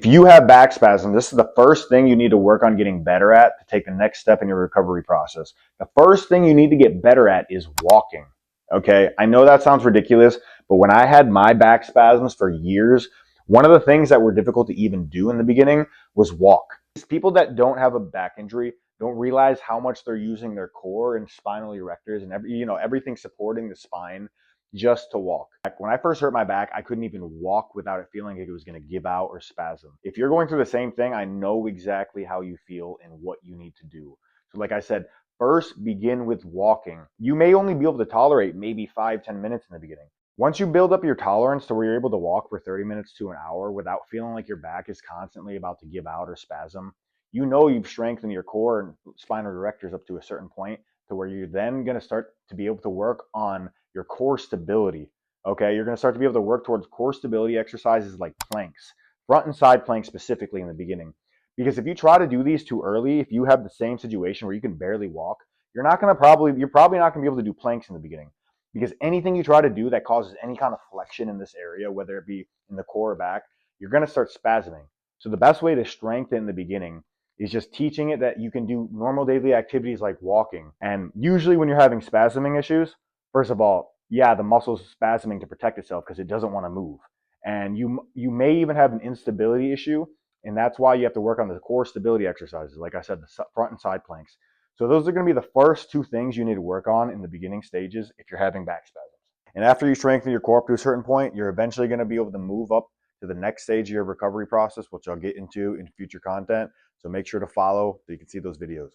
If you have back spasm, this is the first thing you need to work on getting better at to take the next step in your recovery process. The first thing you need to get better at is walking. Okay, I know that sounds ridiculous, but when I had my back spasms for years, one of the things that were difficult to even do in the beginning was walk. People that don't have a back injury don't realize how much they're using their core and spinal erectors and everything supporting the spine just to walk. When I first hurt my back, I couldn't even walk without it feeling like it was going to give out or spasm. If you're going through the same thing, I know exactly how you feel and what you need to do. So like I said, first begin with walking. You may only be able to tolerate maybe 5-10 minutes in the beginning. Once you build up your tolerance to where you're able to walk for 30 minutes to an hour without feeling like your back is constantly about to give out or spasm, you know you've strengthened your core and spinal erectors up to a certain point to where you're then going to start to be able to work on your core stability. Okay, you're going to start to be able to work towards core stability exercises like planks, front and side planks specifically in the beginning. Because if you try to do these too early, if you have the same situation where you can barely walk, you're probably not going to be able to do planks in the beginning. Because anything you try to do that causes any kind of flexion in this area, whether it be in the core or back, you're going to start spasming. So the best way to strengthen in the beginning is just teaching it that you can do normal daily activities like walking. And usually when you're having spasming issues, first of all, yeah, the muscle's spasming to protect itself because it doesn't want to move. And you may even have an instability issue, and that's why you have to work on the core stability exercises. Like I said, the front and side planks. So those are going to be the first two things you need to work on in the beginning stages if you're having back spasms. And after you strengthen your core up to a certain point, you're eventually going to be able to move up to the next stage of your recovery process, which I'll get into in future content. So make sure to follow so you can see those videos.